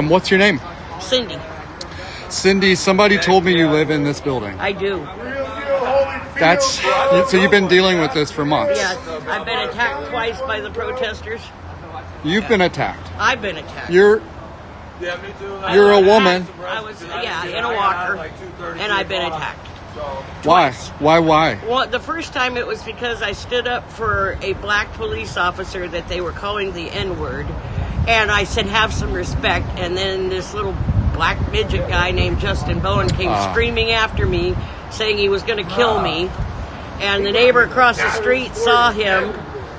What's your name? Cindy. Cindy, somebody told me you live in this building. I do. So you've been dealing with this for months? Yes. I've been attacked twice by the protesters. You've been attacked? I've been attacked. You're a woman. I was, in a walker, and I've been attacked. Why? Why? Well, the first time it was because I stood up for a black police officer that they were calling the N-word, and I said, have some respect, and then this little black midget guy named Justin Bowen came screaming after me, saying he was going to kill me, and the neighbor across the street saw him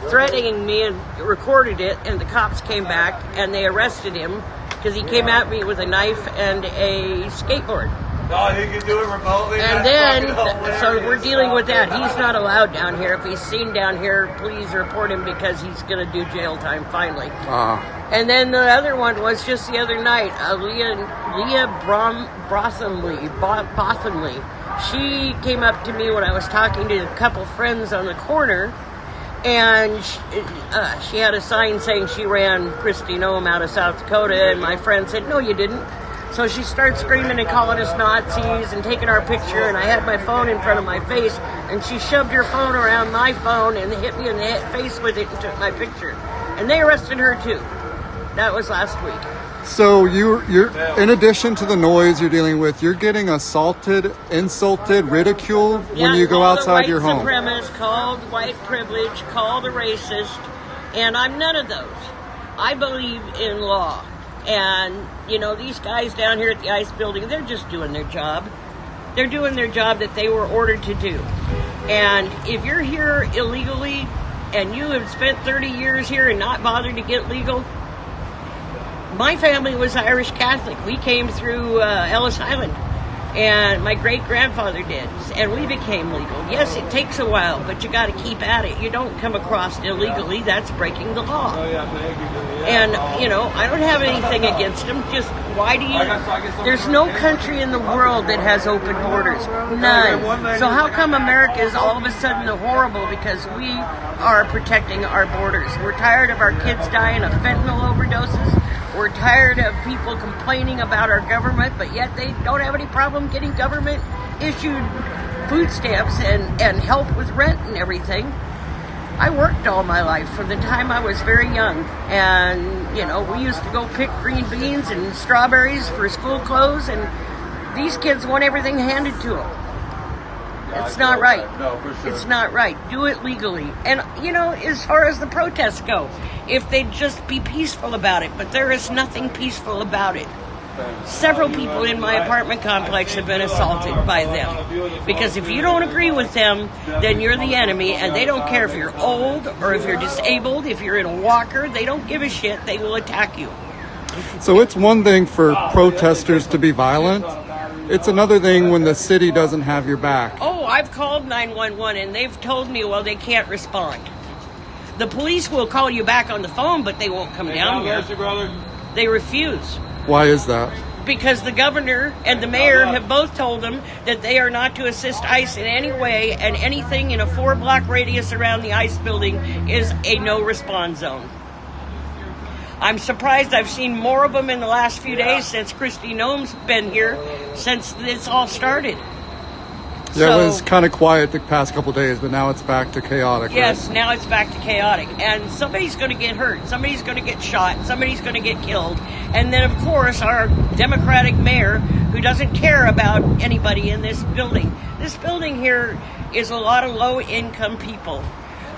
threatening me and recorded it, and the cops came back, and they arrested him because he came at me with a knife and a skateboard. No, he can do it remotely. And then, so we're dealing with that. He's not allowed down here. If he's seen down here, please report him because he's going to do jail time finally. And then the other one was just the other night. Leah Bothamley. She came up to me when I was talking to a couple friends on the corner, and she had a sign saying she ran Kristi Noem out of South Dakota, and my friend said, no, you didn't. So she started screaming and calling us Nazis and taking our picture, and I had my phone in front of my face, and she shoved her phone around my phone and hit me in the face with it and took my picture. And they arrested her too. That was last week. So you're in addition to the noise you're dealing with, you're getting assaulted, insulted, ridiculed when you go outside your home. Called a white supremacist, called white privilege, called a racist, and I'm none of those. I believe in law. And, these guys down here at the ICE building, they're just doing their job. They're doing their job that they were ordered to do. And if you're here illegally and you have spent 30 years here and not bothered to get legal, my family was Irish Catholic. We came through Ellis Island, and my great-grandfather did, and we became legal. Yes, it takes a while, but you got to keep at it. You don't come across illegally. That's breaking the law. And, I don't have anything against them. Just why do you... There's no country in the world that has open borders. None. So how come America is all of a sudden horrible because we are protecting our borders? We're tired of our kids dying of fentanyl overdoses. We're tired of people complaining about our government, but yet they don't have any problem getting government-issued food stamps and help with rent and everything. I worked all my life from the time I was very young, and, we used to go pick green beans and strawberries for school clothes, and these kids want everything handed to them. It's not right. No, for sure. It's not right. Do it legally. And, as far as the protests go, if they'd just be peaceful about it, but there is nothing peaceful about it. Several people in my apartment complex have been assaulted by them. Because if you don't agree with them, then you're the enemy, and they don't care if you're old or if you're disabled, if you're in a walker, they don't give a shit. They will attack you. So it's one thing for protesters to be violent. It's another thing when the city doesn't have your back. Oh, I've called 911 and they've told me, well, they can't respond. The police will call you back on the phone, but they won't come down here. They refuse. Why is that? Because the governor and the mayor have both told them that they are not to assist ICE in any way, and anything in a 4-block radius around the ICE building is a no-response zone. I'm surprised I've seen more of them in the last few days since Kristi Noem's been here, since this all started. Yeah, it was kind of quiet the past couple of days, but now it's back to chaotic. Yes, right? Now it's back to chaotic. And somebody's going to get hurt. Somebody's going to get shot. Somebody's going to get killed. And then, of course, our Democratic mayor, who doesn't care about anybody in this building. This building here is a lot of low-income people.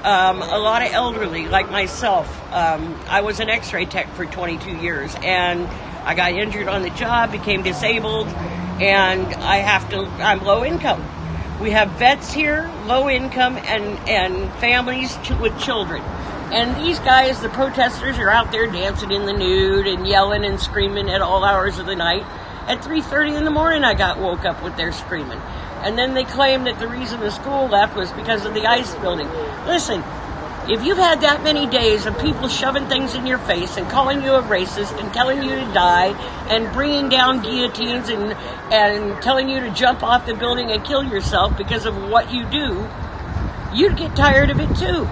A lot of elderly, like myself. I was an x-ray tech for 22 years, and I got injured on the job, became disabled, and I'm low income. We have vets here, low income, and families with children. And these guys, the protesters, are out there dancing in the nude and yelling and screaming at all hours of the night. At 3:30 in the morning, I got woke up with their screaming. And then they claim that the reason the school left was because of the ICE building. Listen, if you've had that many days of people shoving things in your face and calling you a racist and telling you to die and bringing down guillotines and telling you to jump off the building and kill yourself because of what you do, you'd get tired of it too.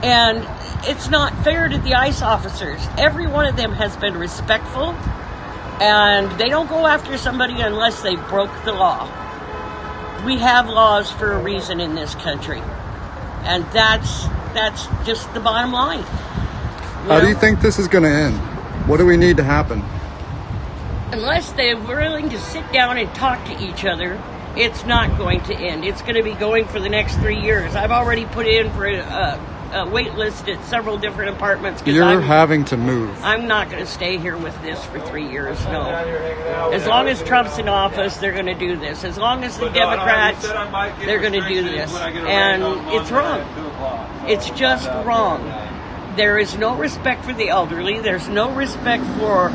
And it's not fair to the ICE officers. Every one of them has been respectful, and they don't go after somebody unless they broke the law. We have laws for a reason in this country, and that's just the bottom line. How do you think this is going to end? What do we need to happen? Unless they're willing to sit down and talk to each other, it's not going to end. It's going to be going for the next 3 years. I've already put in for a wait list at several different apartments. You're having to move. I'm not going to stay here with this for 3 years, no. As long as Trump's in office, they're going to do this. As long as the Democrats, they're going to do this. And it's wrong. It's just wrong. There is no respect for the elderly. There's no respect for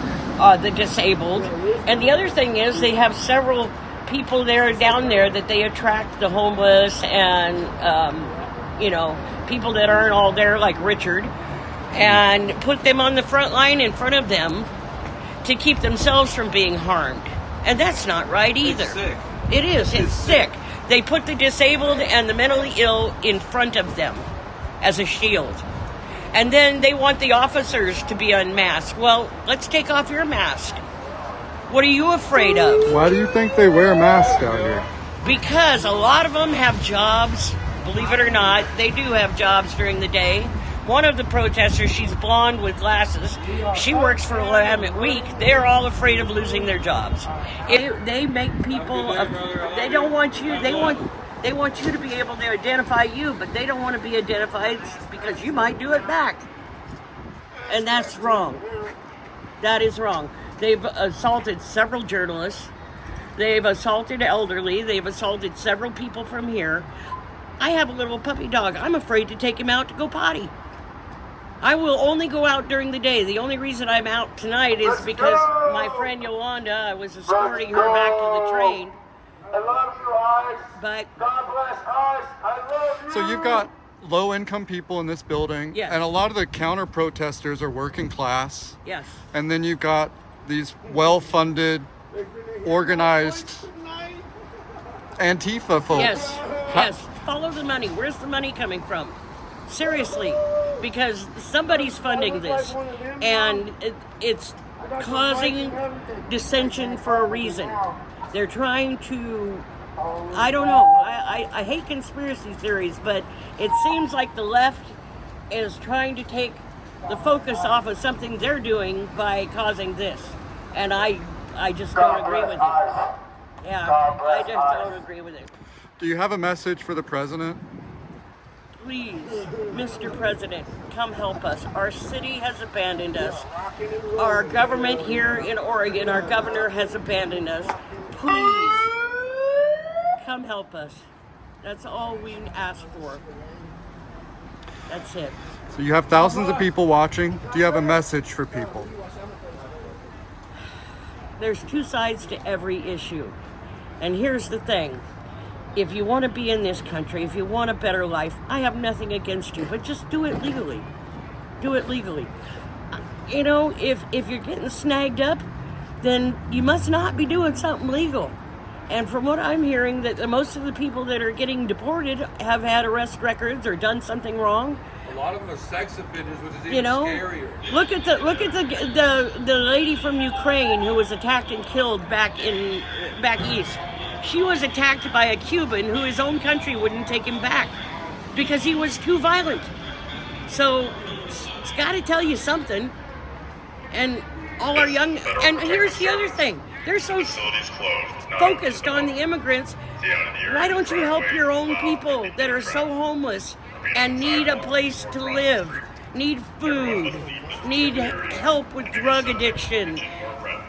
the disabled. And the other thing is they have several people down there that they attract, the homeless and, people that aren't all there like Richard, and put them on the front line in front of them to keep themselves from being harmed. And that's not right either. It's sick. It is. It's sick. They put the disabled and the mentally ill in front of them as a shield. And then they want the officers to be unmasked. Well, let's take off your mask. What are you afraid of? Why do you think they wear masks out here? Because a lot of them have jobs. Believe it or not, they do have jobs during the day. One of the protesters, she's blonde with glasses. She works for Willamette Week. They're all afraid of losing their jobs. They make people. They don't want you. They want you to be able to identify you, but they don't want to be identified because you might do it back. And that's wrong. That is wrong. They've assaulted several journalists. They've assaulted elderly. They've assaulted several people from here. I have a little puppy dog. I'm afraid to take him out to go potty. I will only go out during the day. The only reason I'm out tonight is because my friend Yolanda, I was escorting her back to the train. I love you, Ice. But God bless Ice. I love you. So you've got low-income people in this building, Yes. and a lot of the counter-protesters are working class. yes, And then you've got these well-funded, organized antifa folks. yes. Follow the money. Where's the money coming from? Seriously, because somebody's funding this, and it's causing dissension for a reason. They're trying to, I don't know, I hate conspiracy theories, but it seems like the left is trying to take the focus off of something they're doing by causing this. And I just don't agree with it. Yeah, I just don't agree with it. Do you have a message for the president? Please, Mr. President, come help us. Our city has abandoned us. Our government here in Oregon, our governor has abandoned us. Please, come help us. That's all we ask for. That's it. So you have thousands of people watching. Do you have a message for people? There's two sides to every issue. And here's the thing. If you want to be in this country, if you want a better life, I have nothing against you, but just do it legally. Do it legally. You know, if you're getting snagged up, then you must not be doing something legal. And from what I'm hearing, that most of the people that are getting deported have had arrest records or done something wrong. A lot of them are sex offenders, which is even You know, scarier. look at the lady from Ukraine who was attacked and killed back east. She was attacked by a Cuban who his own country wouldn't take him back because he was too violent. So it's got to tell you something. And all our young, and here's the other thing, they're so focused on the immigrants. Why don't you help your own people that are so homeless and need a place to live, need food, need help with drug addiction?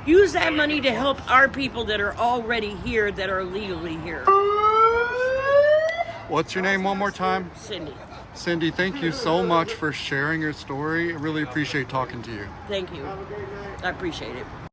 Use that money to help our people that are already here, that are legally here. What's your name one more time? Cindy, Cindy, thank you so much for sharing your story. I really appreciate talking to you. thank you. I appreciate it.